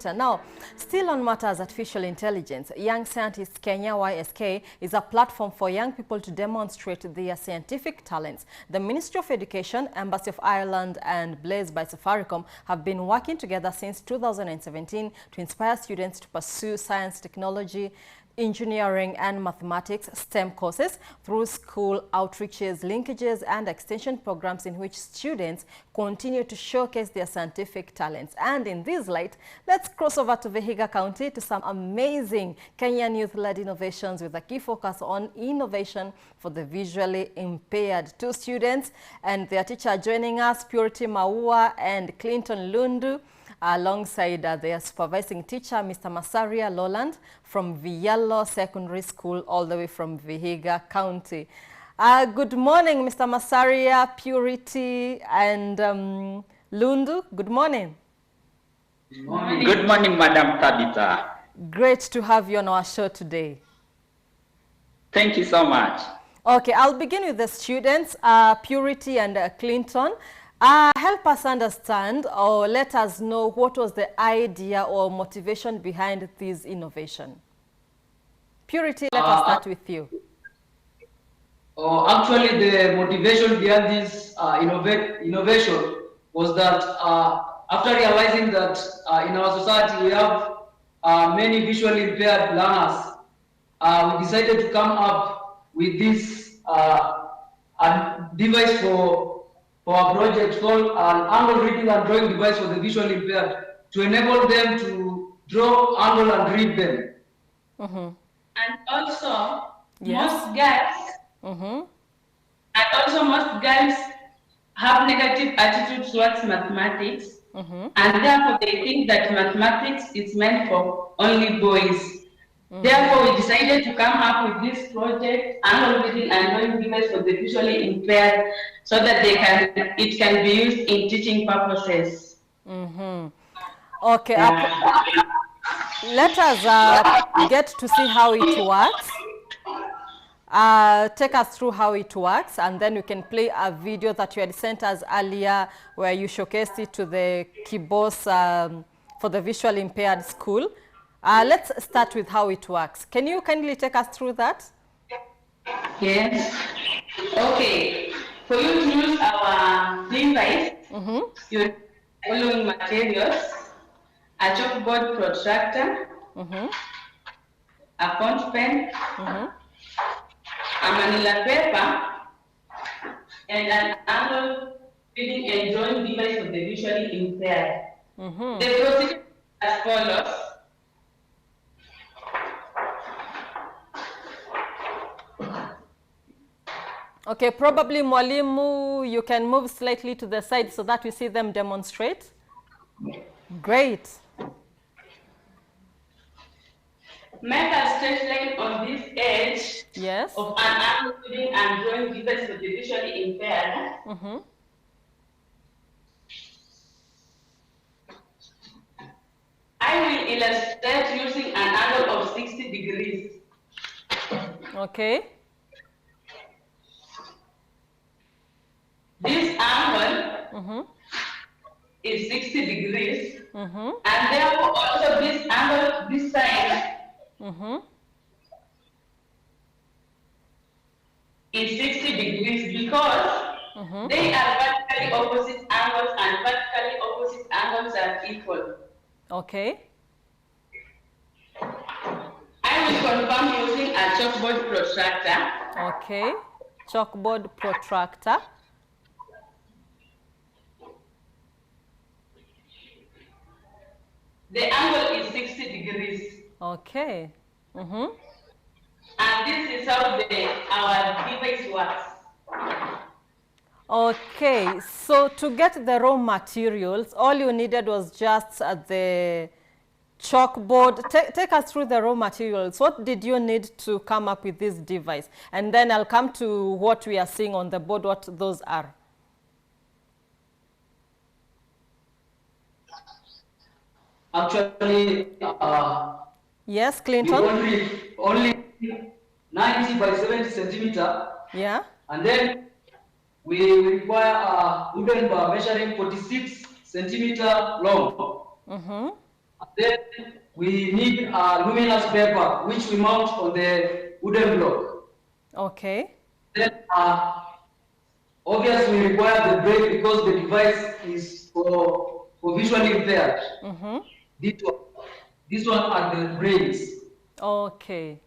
Now, still on matters artificial intelligence, Young Scientists Kenya (YSK) is a platform for young people to demonstrate their scientific talents. The Ministry of Education, Embassy of Ireland and Blaze by Safaricom have been working together since 2017 to inspire students to pursue science, technology, engineering and mathematics STEM courses through school outreaches, linkages and extension programs in which students continue to showcase their scientific talents. And in this light, let's cross over to Vihiga County to some amazing Kenyan youth-led innovations with a key focus on innovation for the visually impaired. Two students and their teacher joining us, Purity Mauwa and Clinton Lundu, alongside their supervising teacher, Mr. Masaria Lowland from Viyalo Secondary School, all the way from Vihiga County. Good morning, Mr. Masaria, Purity, and Lundu. Good morning. Good morning. Good morning, Madam Tabitha. Great to have you on our show today. Thank you so much. Okay, I'll begin with the students, Purity and Clinton. Help us understand or let us know what was the idea or motivation behind this innovation. Purity, let us start with you. Actually, the motivation behind this innovation was that after realizing that in our society we have many visually impaired learners, we decided to come up with this device for our project called an angle reading and drawing device for the visually impaired to enable them to draw, angle, and read them. Mm-hmm. And also, most girls have negative attitude towards mathematics, and therefore they think that mathematics is meant for only boys. Therefore, we decided to come up with this project, angle reading and drawing device for the visually impaired, so that it can be used in teaching purposes. Okay, let us get to see how it works. Take us through how it works, and then we can play a video that you had sent us earlier where you showcased it to the Kibos for the visually impaired school. Let's start with how it works. Can you kindly take us through that? Yes. Okay. For you to use our device, you're following materials: a chalkboard protractor, a font pen, a manila paper, and an angle reading and drawing device for the visually impaired. The procedure as follows. Okay, probably Mwalimu, you can move slightly to the side so that we see them demonstrate. Great. Make a straight line on this edge of an angle reading and drawing device for the visually impaired. I will illustrate using an angle of 60 degrees. Okay. This angle is 60 degrees, and therefore also this angle, this side, is 60 degrees because they are vertically opposite angles, and vertically opposite angles are equal. Okay. I will confirm using a chalkboard protractor. Okay. Chalkboard protractor. The angle is 60 degrees. Okay. And this is how our device works. Okay, so to get the raw materials, all you needed was just the chalkboard. Take us through the raw materials. What did you need to come up with this device? And then I'll come to what we are seeing on the board, what those are. Actually, yes, Clinton. Only 90 by 70 centimeter. Yeah. And then we require a wooden bar measuring 46 centimeter long. Then we need luminous paper, which we mount on the wooden block. Okay. Then obviously we require the braille because the device is for visually impaired. This one are the brails. Okay.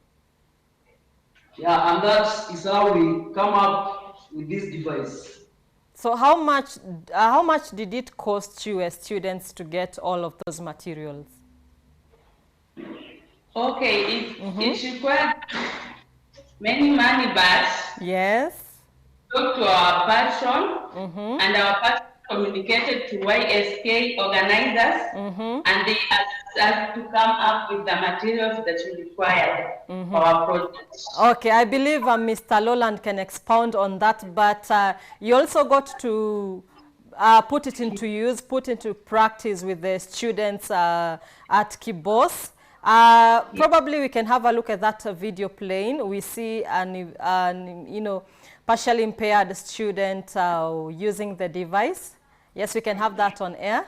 Yeah, and that is how we come up with this device. So how much did it cost you as students to get all of those materials? Okay, it required many money, but yes, talked to our patron, and our patron communicated to YSK organizers, and they asked us to come up with the materials that we required for our project. Okay, I believe Mr. Lowland can expound on that, but you also got to put it into use, put into practice with the students at Kibos. Probably we can have a look at that video playing. We see an partially impaired student using the device. Yes, we can have that on air.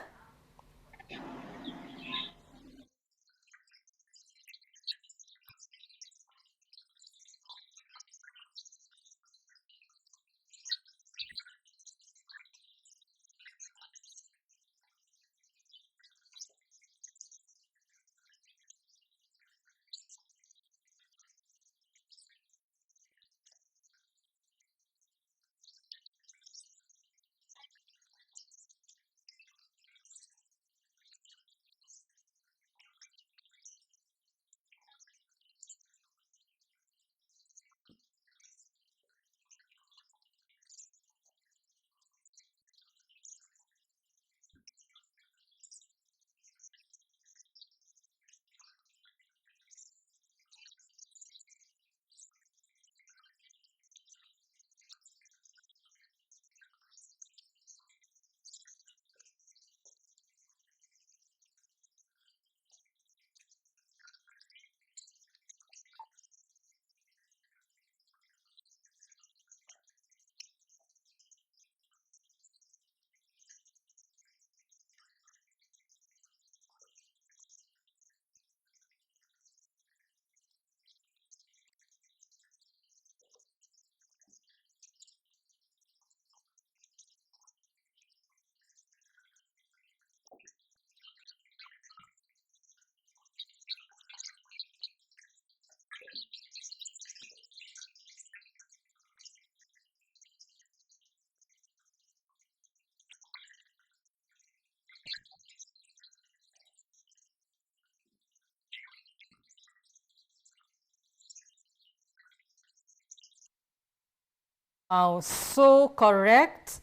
So correct,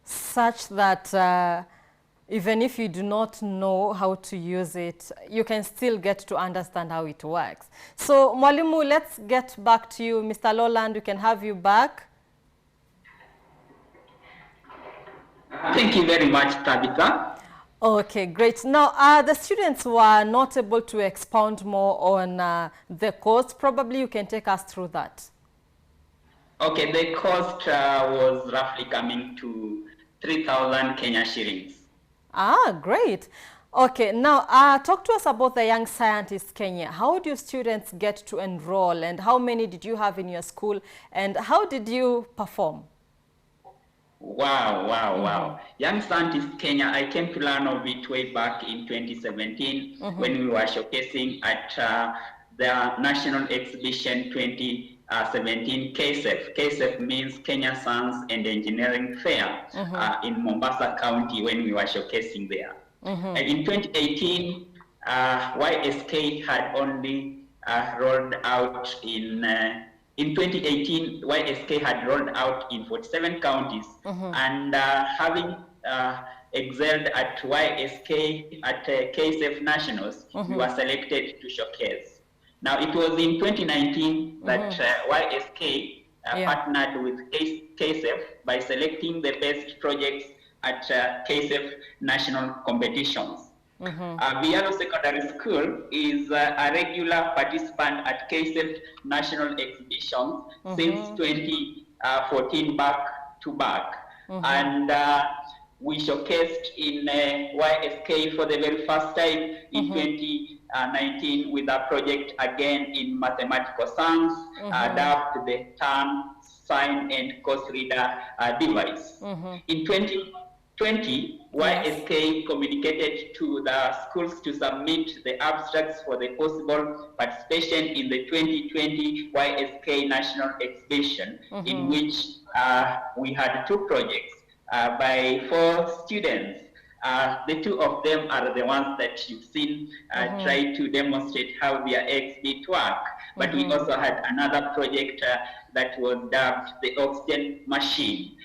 such that even if you do not know how to use it, you can still get to understand how it works. So Mwalimu, let's get back to you. Mr. Lowland, we can have you back. Thank you very much, Tabitha. Okay, great. Now, the students were not able to expound more on the course. Probably you can take us through that. Okay, the cost was roughly coming to 3,000 Kenya shillings. Ah, great. Okay, now talk to us about the Young Scientists Kenya. How do students get to enroll, and how many did you have in your school, and how did you perform? Wow. Young Scientists Kenya, I came to learn of it way back in 2017 when we were showcasing at the National Exhibition 2017 KSEF. KSEF means Kenya Science and Engineering Fair in Mombasa County when we were showcasing there. In 2018, YSK had only rolled out in 2018, YSK had rolled out in 47 counties, and having excelled at YSK at KSF Nationals, we were selected to showcase. Now, it was in 2019 that YSK partnered with KSF by selecting the best projects at KSF national competitions. Viyalo Secondary School is a regular participant at KSF national exhibitions since 2014 back to back. And we showcased in YSK for the very first time in 2019 with a project again in mathematical science, dubbed the turn, sign, and course reader device. In 2020, YSK communicated to the schools to submit the abstracts for the possible participation in the 2020 YSK National Exhibition, in which we had 2 projects by 4 students. The 2 of them are the ones that you've seen try to demonstrate how their exhibit work. But we also had another project that was dubbed the oxygen machine.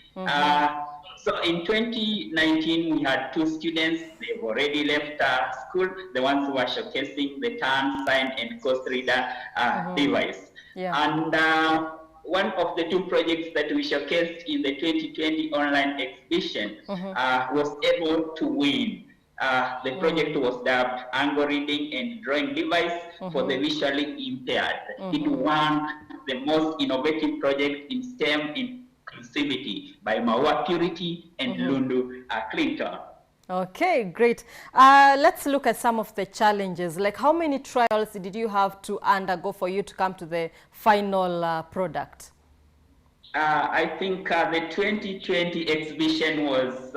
So in 2019, we had 2 students. They've already left school, the ones who are showcasing the turn, sign, and course reader device. And one of the 2 projects that we showcased in the 2020 online exhibition was able to win. The project was dubbed Angle Reading and Drawing Device for the Visually Impaired. It won the most innovative project in STEM Inclusivity by Mauwa Purity and Lundu Clinton. Okay, great. Let's look at some of the challenges. Like, how many trials did you have to undergo for you to come to the final product? I think the 2020 exhibition was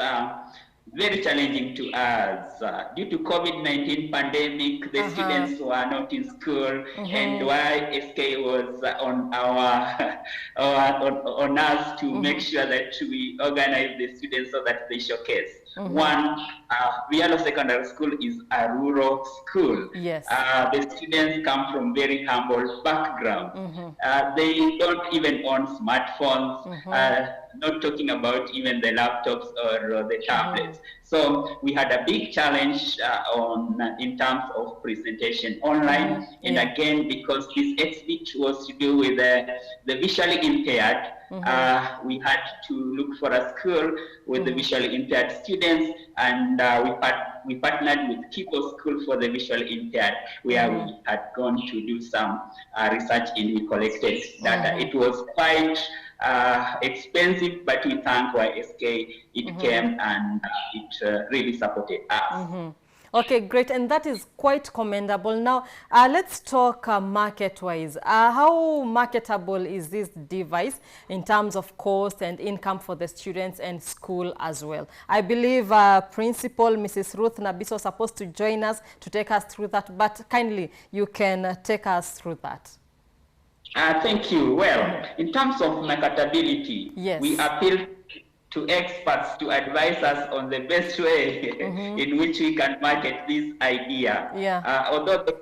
very challenging to us. Due to COVID-19 pandemic, the students were not in school, and YSK was on on us to make sure that we organize the students so that they showcase. One, Viyalo Secondary School is a rural school. Yes. The students come from very humble background. They don't even own smartphones, not talking about even the laptops or the tablets. So we had a big challenge in terms of presentation online. And again, because this exhibit was to do with the visually impaired, we had to look for a school with the visually impaired students, and we partnered with Kibos School for the visually impaired, where we had gone to do some research and we collected data. It was quite expensive, but we thank YSK. It came and it really supported us. Okay, great, and that is quite commendable. Now, let's talk market-wise. How marketable is this device in terms of cost and income for the students and school as well? I believe Principal Mrs. Ruth Nabiso was supposed to join us to take us through that, but kindly, you can take us through that. Thank you. Well, in terms of marketability, we appeal to experts to advise us on the best way in which we can market this idea. Although the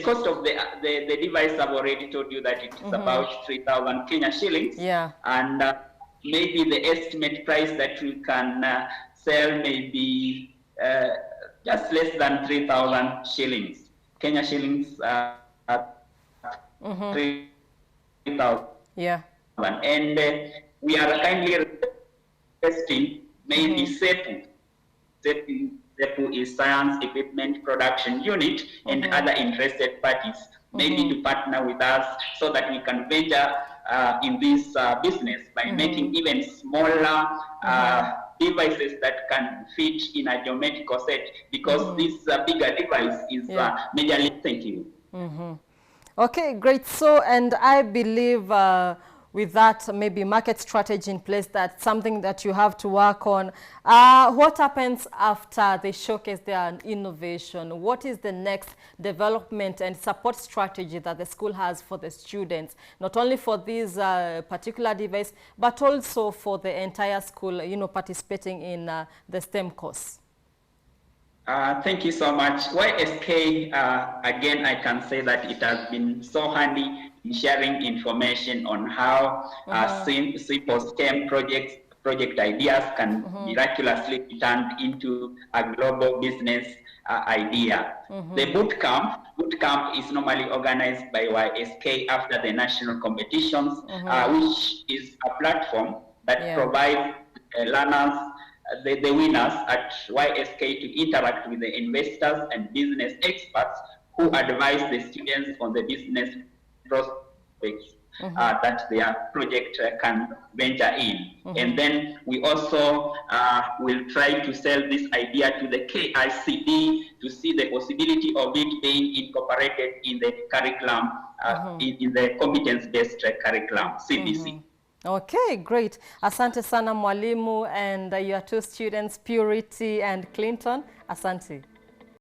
cost of the device, I've already told you that it's about 3,000 Kenya shillings. And maybe the estimate price that we can sell may be just less than 3,000 shillings. Kenya shillings, 3,000. And we are kindly requesting maybe SEPU. SEPU is Science Equipment Production Unit, and other interested parties maybe to partner with us so that we can venture in this business by making even smaller devices that can fit in a geometrical set, because this bigger device is majorly. Thank you. Okay, great. So, and I believe with that maybe market strategy in place, that's something that you have to work on. What happens after they showcase their innovation? What is the next development and support strategy that the school has for the students, not only for this particular device, but also for the entire school, participating in the STEM course? Thank you so much. YSK, again, I can say that it has been so handy in sharing information on how simple STEM project ideas can miraculously be turned into a global business idea. The boot camp is normally organized by YSK after the national competitions, which is a platform that provides learners, the winners at YSK, to interact with the investors and business experts who advise the students on the business prospects. that their project can venture in. And then we also will try to sell this idea to the KICD to see the possibility of it being incorporated in the curriculum, in the competence-based curriculum, CBC. Okay, great. Asante sana mwalimu and your two students, Purity and Clinton. Asante.